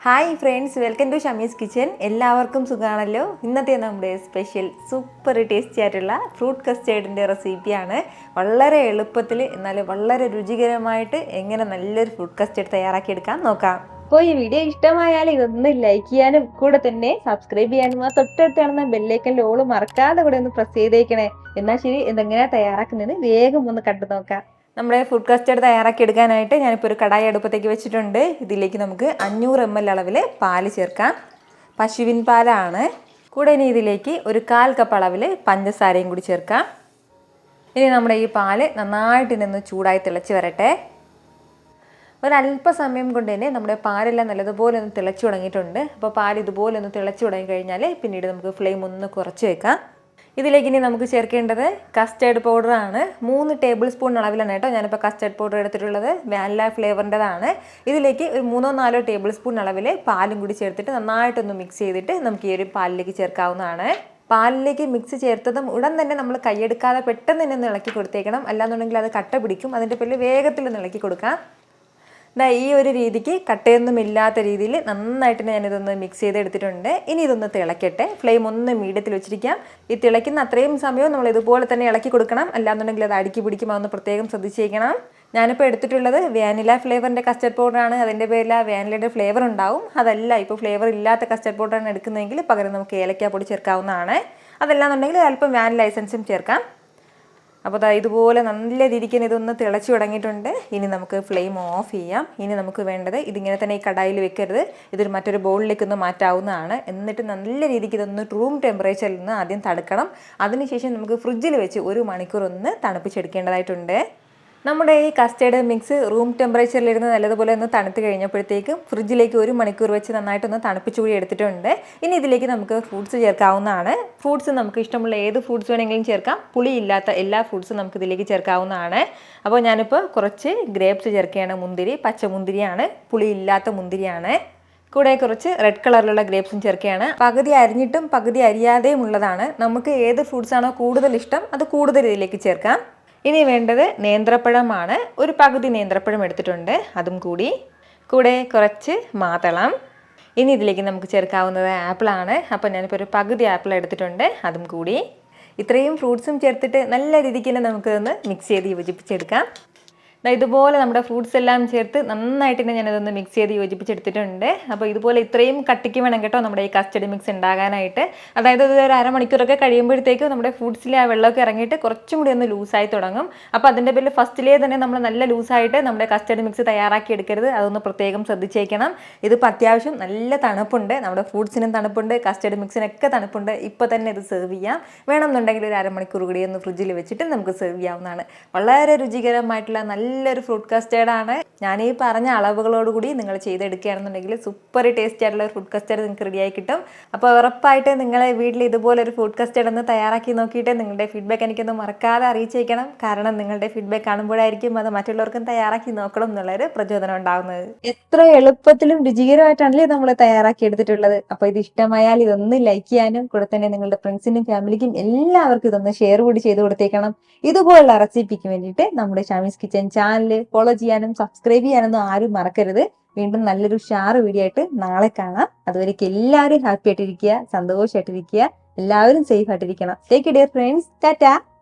Hi friends, welcome to Shamees kitchen. എല്ലാവർക്കും സുഖമാണല്ലോ. ഇന്നത്തെ നമ്മുടെ സ്പെഷ്യൽ സൂപ്പർ ടേസ്റ്റി ആയിട്ടുള്ള ഫ്രൂട്ട് കസ്റ്റേർഡിൻ്റെ റെസിപ്പിയാണ്. വളരെ എളുപ്പത്തിൽ എന്നാൽ വളരെ രുചികരമായിട്ട് എങ്ങനെ നല്ലൊരു ഫ്രൂട്ട് കസ്റ്റേർഡ് തയ്യാറാക്കിയെടുക്കാൻ നോക്കാം. അപ്പോൾ ഈ വീഡിയോ ഇഷ്ടമായാൽ ഇതൊന്ന് ലൈക്ക് ചെയ്യാനും കൂടെ തന്നെ സബ്സ്ക്രൈബ് ചെയ്യാനും ആ തൊട്ടടുത്ത് കാണുന്ന ബെല്ലൈക്കൻ്റെ ഓൾ മറക്കാതെ കൂടെ ഒന്ന് പ്രസ് ചെയ്തേക്കണേ. എന്നാൽ ശരി, ഇതെങ്ങനെയാണ് തയ്യാറാക്കുന്നത് വേഗം ഒന്ന് കണ്ടു നോക്കാം. നമ്മുടെ ഫുഡ് കസ്റ്റേർഡ് തയ്യാറാക്കി എടുക്കാനായിട്ട് ഞാനിപ്പോൾ ഒരു കടായി അടുപ്പത്തേക്ക് വെച്ചിട്ടുണ്ട്. ഇതിലേക്ക് നമുക്ക് 500 ml അളവിൽ പാല് ചേർക്കാം. പശുവിൻ പാലാണ്. കൂടെ ഇനി ഇതിലേക്ക് ഒരു 1/4 കപ്പ് അളവിൽ പഞ്ചസാരയും കൂടി ചേർക്കാം. ഇനി നമ്മുടെ ഈ പാല് നന്നായിട്ട് നിന്ന് ചൂടായി തിളച്ച് വരട്ടെ. ഒരല്പസമയം കൊണ്ട് തന്നെ നമ്മുടെ പാലെല്ലാം നല്ലതുപോലെ ഒന്ന് തിളച്ച് തുടങ്ങിയിട്ടുണ്ട്. അപ്പോൾ പാൽ ഇതുപോലെ ഒന്ന് തിളച്ച് തുടങ്ങി കഴിഞ്ഞാൽ പിന്നീട് നമുക്ക് ഫ്ലെയിം ഒന്ന് കുറച്ച് വെക്കാം. ഇതിലേക്ക് ഇനി നമുക്ക് ചേർക്കേണ്ടത് കസ്റ്റേർഡ് പൗഡറാണ്. 3 ടേബിൾ സ്പൂൺ അളവിലാണ് കേട്ടോ ഞാനിപ്പോൾ കസ്റ്റേർഡ് പൗഡർ എടുത്തിട്ടുള്ളത്. വാനില ഫ്ലേവറിൻ്റെതാണ്. ഇതിലേക്ക് ഒരു 3-4 ടേബിൾ സ്പൂൺ അളവിൽ പാലും കൂടി ചേർത്തിട്ട് നന്നായിട്ടൊന്ന് മിക്സ് ചെയ്തിട്ട് നമുക്ക് ഈ ഒരു പാലിലേക്ക് ചേർക്കാവുന്നതാണ്. പാലിലേക്ക് മിക്സ് ചേർത്തതും ഉടൻ തന്നെ നമ്മൾ കൈയെടുക്കാതെ പെട്ടെന്ന് തന്നെ ഒന്ന് ഇളക്കി കൊടുത്തേക്കണം. അല്ലാന്നുണ്ടെങ്കിൽ അത് കട്ട പിടിക്കും. അതിൻ്റെ പേരിൽ വേഗത്തിൽ ഒന്ന് ഇളക്കി കൊടുക്കാം. ഈ ഒരു രീതിക്ക് കട്ടയൊന്നും ഇല്ലാത്ത രീതിയിൽ നന്നായിട്ട് ഞാനിതൊന്ന് മിക്സ് ചെയ്തെടുത്തിട്ടുണ്ട്. ഇനി ഇതൊന്ന് തിളക്കട്ടെ. ഫ്ലെയിം ഒന്ന് മീഡിയത്തിൽ വെച്ചിരിക്കാം. ഈ തിളയ്ക്കുന്ന അത്രയും സമയവും നമ്മൾ ഇതുപോലെ തന്നെ ഇളക്കി കൊടുക്കണം. അല്ലാന്നുണ്ടെങ്കിൽ അത് അടുക്കി പിടിക്കും. അതൊന്ന് പ്രത്യേകം ശ്രദ്ധിച്ചേക്കണം. ഞാനിപ്പോൾ എടുത്തിട്ടുള്ളത് വാനില ഫ്ലേവറിൻ്റെ കസ്റ്റർഡ് പൗഡറാണ്. അതിൻ്റെ പേരിൽ ആ വാനിലയുടെ ഫ്ലേവർ ഉണ്ടാവും. അതല്ല ഇപ്പോൾ ഫ്ലേവർ ഇല്ലാത്ത കസ്റ്റർഡ് പൗഡറാണ് എടുക്കുന്നതെങ്കിൽ പകരം നമുക്ക് ഏലക്കാപ്പൊടി ചേർക്കാവുന്നതാണ്. അതല്ലാന്നുണ്ടെങ്കിൽ അല്പം വാനില എസൻസും ചേർക്കാം. അപ്പോൾ ഇതുപോലെ നല്ല രീതിക്ക് ഇതൊന്ന് തിളച്ച് തുടങ്ങിയിട്ടുണ്ട്. ഇനി നമുക്ക് ഫ്ലെയിം ഓഫ് ചെയ്യാം. ഇനി നമുക്ക് വേണ്ടത് ഇതിങ്ങനെ തന്നെ ഈ കടായിൽ വെക്കരുത്. ഇതൊരു മറ്റൊരു ബൗളിലേക്ക് ഒന്ന് മാറ്റാവുന്നതാണ്. എന്നിട്ട് നല്ല രീതിക്ക് ഇതൊന്ന് റൂം ടെമ്പറേച്ചറിൽ നിന്ന് ആദ്യം തണുക്കണം. അതിനുശേഷം നമുക്ക് ഫ്രിഡ്ജിൽ വെച്ച് 1 മണിക്കൂർ ഒന്ന് തണുപ്പിച്ചെടുക്കേണ്ടതായിട്ടുണ്ട്. നമ്മുടെ ഈ കസ്റ്റേർഡ് മിക്സ് റൂം ടെമ്പറേച്ചറിലിരുന്ന് നല്ലതുപോലെ ഒന്ന് തണുത്ത് കഴിഞ്ഞപ്പോഴത്തേക്കും ഫ്രിഡ്ജിലേക്ക് 1 മണിക്കൂർ വെച്ച് നന്നായിട്ടൊന്ന് തണുപ്പിച്ചുകൂടി എടുത്തിട്ടുണ്ട്. ഇനി ഇതിലേക്ക് നമുക്ക് ഫ്രൂട്ട്സ് ചേർക്കാവുന്നതാണ്. ഫ്രൂട്ട്സ് നമുക്ക് ഇഷ്ടമുള്ള ഏത് ഫ്രൂട്ട്സ് വേണമെങ്കിലും ചേർക്കാം. പുളിയില്ലാത്ത എല്ലാ ഫ്രൂട്ട്സും നമുക്ക് ഇതിലേക്ക് ചേർക്കാവുന്നതാണ്. അപ്പോൾ ഞാനിപ്പോൾ കുറച്ച് ഗ്രേപ്സ് ചേർക്കുകയാണ്. മുന്തിരി പച്ചമുന്തിരിയാണ്, പുളിയില്ലാത്ത മുന്തിരിയാണ്. കൂടെ കുറച്ച് റെഡ് കളറിലുള്ള ഗ്രേപ്സും ചേർക്കുകയാണ്. പകുതി അരിഞ്ഞിട്ടും പകുതി അരിയാതെയും ഉള്ളതാണ്. നമുക്ക് ഏത് ഫ്രൂട്ട്സാണോ കൂടുതൽ ഇഷ്ടം അത് കൂടുതൽ ഇതിലേക്ക് ചേർക്കാം. ഇനി വേണ്ടത് നേന്ത്രപ്പഴമാണ്. ഒരു പകുതി നേന്ത്രപ്പഴം എടുത്തിട്ടുണ്ട്, അതും കൂടി. കൂടെ കുറച്ച് മാതളം. ഇനി ഇതിലേക്ക് നമുക്ക് ചേർക്കാവുന്നത് ആപ്പിളാണ്. അപ്പോൾ ഞാനിപ്പോൾ ഒരു പകുതി ആപ്പിൾ എടുത്തിട്ടുണ്ട്, അതും കൂടി. ഇത്രയും ഫ്രൂട്ട്സും ചേർത്തിട്ട് നല്ല രീതിക്ക് തന്നെ നമുക്കിതൊന്ന് മിക്സ് ചെയ്ത് യോജിപ്പിച്ചെടുക്കാം. ഇതുപോലെ നമ്മുടെ ഫ്രൂട്ട്സ് എല്ലാം ചേർത്ത് നന്നായിട്ട് തന്നെ ഞാനതൊന്ന് മിക്സ് ചെയ്ത് യോജിപ്പിച്ചെടുത്തിട്ടുണ്ട്. അപ്പോൾ ഇതുപോലെ ഇത്രയും കട്ടിക്ക് വേണം കേട്ടോ നമ്മുടെ ഈ കസ്റ്റർഡ് മിക്സ് ഉണ്ടാകാനായിട്ട്. അതായത് ഇത് ഒരു അരമണിക്കൂറൊക്കെ കഴിയുമ്പോഴത്തേക്കും നമ്മുടെ ഫ്രൂട്ട്സിലെ ആ വെള്ളമൊക്കെ ഇറങ്ങിയിട്ട് കുറച്ചും കൂടി ഒന്ന് ലൂസായി തുടങ്ങും. അപ്പോൾ അതിൻ്റെ പേരിൽ ഫസ്റ്റിലേ തന്നെ നമ്മൾ നല്ല ലൂസായിട്ട് നമ്മുടെ കസ്റ്റർഡ് മിക്സ് തയ്യാറാക്കി എടുക്കരുത്. അതൊന്ന് പ്രത്യേകം ശ്രദ്ധിച്ചേക്കണം. ഇതിപ്പോൾ അത്യാവശ്യം നല്ല തണുപ്പുണ്ട്. നമ്മുടെ ഫ്രൂട്ട്സിനും തണുപ്പുണ്ട്, കസ്റ്റർഡ് മിക്സിനൊക്കെ തണുപ്പുണ്ട്. ഇപ്പോൾ തന്നെ ഇത് സെർവ് ചെയ്യാം. വേണമെന്നുണ്ടെങ്കിൽ ഒരു അരമണിക്കൂർ കൂടി ഒന്ന് ഫ്രിഡ്ജിൽ വെച്ചിട്ട് നമുക്ക് സെർവ് ചെയ്യാവുന്നതാണ്. വളരെ രുചികരമായിട്ടുള്ള നല്ലൊരു ഫ്രൂട്ട് കസ്റ്റേർഡാണ്. ഞാൻ ഈ പറഞ്ഞ അളവുകളോടുകൂടി നിങ്ങൾ ചെയ്തെടുക്കുകയാണെന്നുണ്ടെങ്കിൽ സൂപ്പർ ടേസ്റ്റി ആയിട്ടുള്ള ഒരു ഫ്രൂട്ട് കസ്റ്റേർഡ് നിങ്ങൾക്ക് റെഡിയായി കിട്ടും. അപ്പോൾ ഉറപ്പായിട്ട് നിങ്ങളെ വീട്ടിൽ ഇതുപോലെ ഒരു ഫ്രൂട്ട് കസ്റ്റേർഡ് ഒന്ന് തയ്യാറാക്കി നോക്കിയിട്ട് നിങ്ങളുടെ ഫീഡ്ബാക്ക് എനിക്കൊന്ന് മറക്കാതെ അറിയിച്ചേക്കണം. കാരണം നിങ്ങളുടെ ഫീഡ്ബാക്ക് കാണുമ്പോഴായിരിക്കും അത് മറ്റുള്ളവർക്കും തയ്യാറാക്കി നോക്കണം എന്നുള്ളൊരു പ്രചോദനം ഉണ്ടാകുന്നത്. എത്ര എളുപ്പത്തിലും രുചികരമായിട്ടാണല്ലേ നമ്മൾ തയ്യാറാക്കി എടുത്തിട്ടുള്ളത്. അപ്പോൾ ഇത് ഇഷ്ടമായാൽ ഇതൊന്ന് ലൈക്ക് ചെയ്യാനും കൂടെ തന്നെ നിങ്ങളുടെ ഫ്രണ്ട്സിനും ഫാമിലിക്കും എല്ലാവർക്കും ഇതൊന്ന് ഷെയർ കൂടി ചെയ്ത് കൊടുത്തേക്കണം. ഇതുപോലുള്ള റെസിപ്പിക്ക് വേണ്ടിയിട്ട് നമ്മുടെ ഷമീസ് കിച്ചൻ ചാനൽ ഫോളോ ചെയ്യാനും സബ്സ്ക്രൈബ് ചെയ്യാനൊന്നും ആരും മറക്കരുത്. വീണ്ടും നല്ലൊരു ഷാറ് വീഡിയോ ആയിട്ട് നാളെ കാണാം. അതുവരേക്കും എല്ലാവരും ഹാപ്പി ആയിട്ടിരിക്കുക, സന്തോഷമായിട്ടിരിക്കുക, എല്ലാവരും സേഫ് ആയിട്ടിരിക്കണം. Take care friends. ടാറ്റാ.